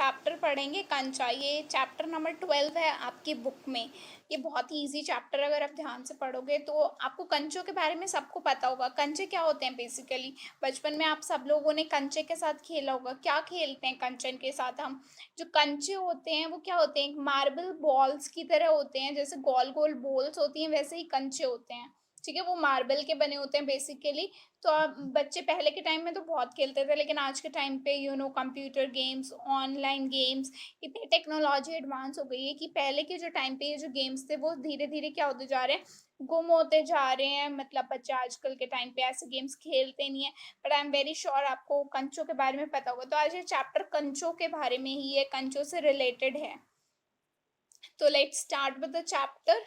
Chapter पढ़ेंगे कंचा। ये चैप्टर नंबर 12 है आपकी बुक में। ये बहुत ही इजी चैप्टर, अगर आप ध्यान से पढ़ोगे तो आपको कंचों के बारे में सबको पता होगा। कंचे क्या होते हैं बेसिकली, बचपन में आप सब लोगों ने कंचे के साथ खेला होगा। क्या खेलते हैं कंचन के साथ हम? जो कंचे होते हैं वो क्या होते हैं, मार्बल बॉल्स की तरह होते हैं। जैसे गोल गोल बॉल्स होती हैं वैसे ही कंचे होते हैं, ठीक है। वो मार्बल के बने होते हैं बेसिकली। तो आप बच्चे पहले के टाइम में तो बहुत खेलते थे, लेकिन आज के टाइम पे कंप्यूटर गेम्स, ऑनलाइन गेम्स, इतनी टेक्नोलॉजी एडवांस हो गई है कि पहले के जो टाइम पे ये जो गेम्स थे वो धीरे धीरे क्या होते जा रहे हैं, गुम होते जा रहे हैं। मतलब बच्चे आजकल के टाइम पे ऐसे गेम्स खेलते नहीं है। But I am very sure आपको कंचों के बारे में पता होगा। तो आज ये चैप्टर कंचों के बारे में ही है, कंचों से रिलेटेड है। तो let's start with the chapter.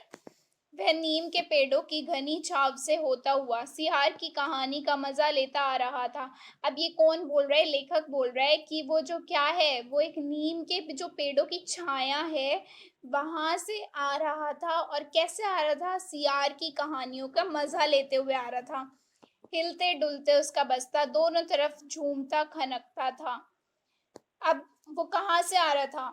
वह नीम के पेड़ों की घनी छाव से होता हुआ सियार की कहानी का मजा लेता आ रहा था। अब ये कौन बोल रहा है? लेखक बोल रहा है कि वो जो क्या है, वो एक नीम के जो पेड़ों की छाया है वहां से आ रहा था। और कैसे आ रहा था? सियार की कहानियों का मजा लेते हुए आ रहा था। हिलते डुलते उसका बस्ता दोनों तरफ झूमता खनकता था। अब वो कहाँ से आ रहा था?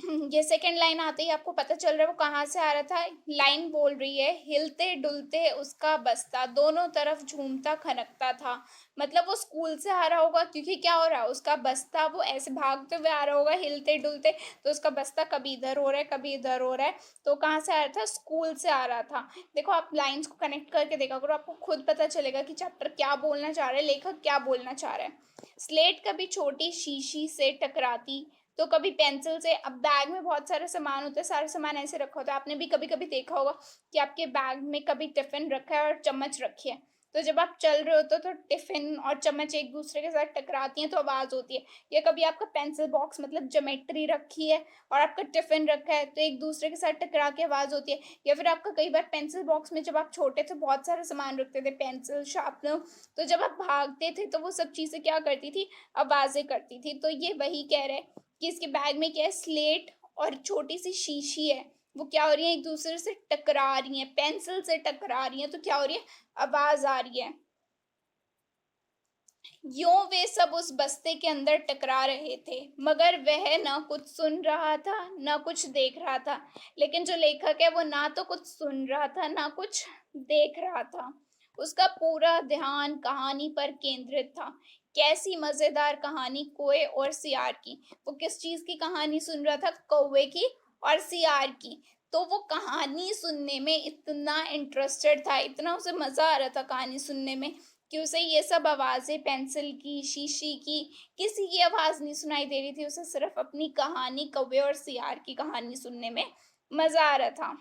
ये सेकंड लाइन आते ही आपको पता चल रहा है वो कहाँ से आ रहा था। लाइन बोल रही है, हिलते डुलते उसका बस्ता दोनों तरफ झूमता खनकता था। मतलब वो स्कूल से आ रहा होगा, क्योंकि क्या हो रहा है, उसका बस्ता वो ऐसे भागते हुए आ रहा होगा हिलते डुलते, तो उसका बस्ता कभी इधर हो रहा है कभी इधर हो रहा है। तो कहाँ से आ रहा था? स्कूल से आ रहा था। देखो आप लाइन्स को कनेक्ट करके देखा करो, आपको खुद पता चलेगा कि चैप्टर क्या बोलना चाह रहा है, लेखक क्या बोलना चाह रहा है। स्लेट कभी छोटी शीशी से टकराती तो कभी पेंसिल से। अब बैग में बहुत सारे सामान होते हैं, सारे सामान ऐसे रखा होता है। आपने भी कभी कभी देखा होगा कि आपके बैग में कभी टिफिन रखा है और चम्मच रखी है, तो जब आप चल रहे होते हो तो टिफिन और चम्मच एक दूसरे के साथ टकराती हैं तो आवाज़ होती है। या कभी आपका पेंसिल बॉक्स मतलब ज्योमेट्री रखी है और आपका टिफिन रखा है तो एक दूसरे के साथ टकरा के आवाज़ होती है। या फिर आपका कई बार पेंसिल बॉक्स में जब आप छोटे थे बहुत सारे सामान रखते थे, पेंसिल, शार्पनर, तो जब आप भागते थे तो वो सब चीज़ें क्या करती थी? आवाज़ें करती थी। तो ये वही कह रहे हैं कि इसके बैग में क्या है, स्लेट और छोटी सी शीशी है। वो क्या हो रही है? एक दूसरे से टकरा रही है, पेंसिल से टकरा रही है, तो क्या हो रही है? आवाज आ रही है। यूं वे सब उस बस्ते के अंदर टकरा रहे थे, मगर वह न कुछ सुन रहा था न कुछ देख रहा था। लेकिन जो लेखक है वो ना तो कुछ सुन रहा था ना कुछ देख रहा था। उसका पूरा ध्यान कहानी पर केंद्रित था। कैसी मजेदार कहानी, कौवे और सियार की। वो किस चीज की कहानी सुन रहा था? कौवे की और सियार की। तो वो कहानी सुनने में इतना इंटरेस्टेड था, इतना उसे मजा आ रहा था कहानी सुनने में कि उसे ये सब आवाज़ें, पेंसिल की, शीशी की, किसी की आवाज़ नहीं सुनाई दे रही थी। उसे सिर्फ अपनी कहानी, कौवे और सियार की कहानी सुनने में मज़ा आ रहा था।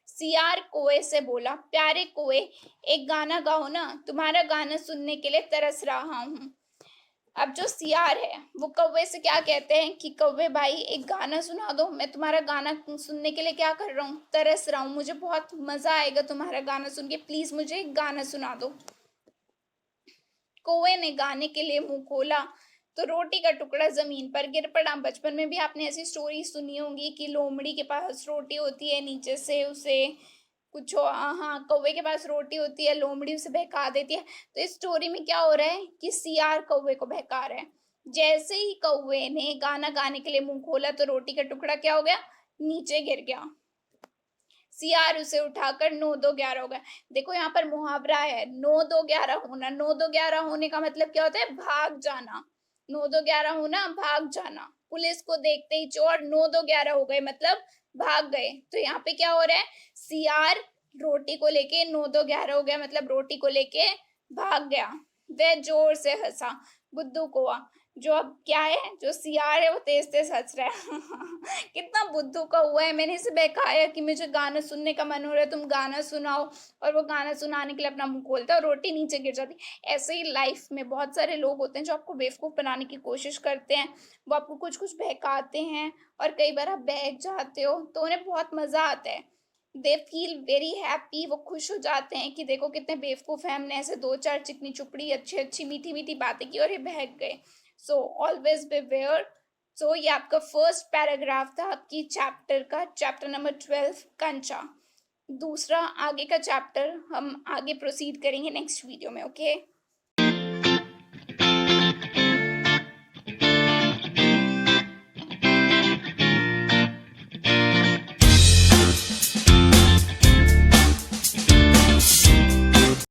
सियार कौवे से बोला, प्यारे कौवे, एक गाना गाओ ना, तुम्हारा गाना सुनने के लिए तरस रहा हूँ। अब जो सियार है वो कौवे से क्या कहते हैं कि कौवे भाई एक गाना सुना दो, मैं तुम्हारा गाना सुनने के लिए क्या कर रहा हूँ, तरस रहा हूँ, मुझे बहुत मज़ा आएगा तुम्हारा गाना सुन के, प्लीज़ मुझे एक गाना सुना दो। कौवे ने गाने के लिए मुंह खोला तो रोटी का टुकड़ा जमीन पर गिर पड़ा। बचपन में भी आपने ऐसी स्टोरी सुनी होगी कि लोमड़ी के पास रोटी होती है, नीचे से उसे कुछ हाँ, कौवे के पास रोटी होती है, लोमड़ी उसे बहका देती है। तो इस स्टोरी में क्या हो रहा है कि सियार कौवे को बहका रहा है। जैसे ही कौवे ने गाना गाने के लिए मुंह खोला तो रोटी का टुकड़ा क्या हो गया? नीचे गिर गया। सियार उसे उठाकर 9 2 11 हो गया। देखो यहाँ पर मुहावरा है, 9 2 11 होना। 9 2 11 होने का मतलब क्या होता है? भाग जाना। 9 2 11 होना, भाग जाना। पुलिस को देखते ही चोर 9 2 11 हो गए, मतलब भाग गए। तो यहाँ पे क्या हो रहा है? सियार रोटी को लेके 9 2 11 हो गया, मतलब रोटी को लेके भाग गया। वह जोर से हंसा। बुद्धू कौआ, जो अब क्या है, जो सियार है वो तेज तेज हंस रहा है। कितना बुद्धू का हुआ है, मैंने इसे बहकाया कि मुझे गाना सुनने का मन हो रहा है, तुम गाना सुनाओ। और वो गाना सुनाने के लिए अपना मुंह खोलता है और रोटी नीचे गिर जाती। ऐसे ही लाइफ में बहुत सारे लोग होते हैं जो आपको बेवकूफ़ बनाने की कोशिश करते हैं। वो आपको कुछ कुछ बहकाते हैं और कई बार आप बहक जाते हो तो उन्हें बहुत मज़ा आता है। दे फील वेरी हैप्पी, वो खुश हो जाते हैं कि देखो कितने बेवकूफ़ हैं, हमने ऐसे दो चार चिकनी चुपड़ी अच्छी अच्छी मीठी मीठी बातें की और ये बहक गए। So always beware. सो ये आपका फर्स्ट पैराग्राफ था आपकी चैप्टर का, चैप्टर नंबर 12 कंचा। दूसरा आगे का चैप्टर हम आगे प्रोसीड करेंगे नेक्स्ट वीडियो में। ओके।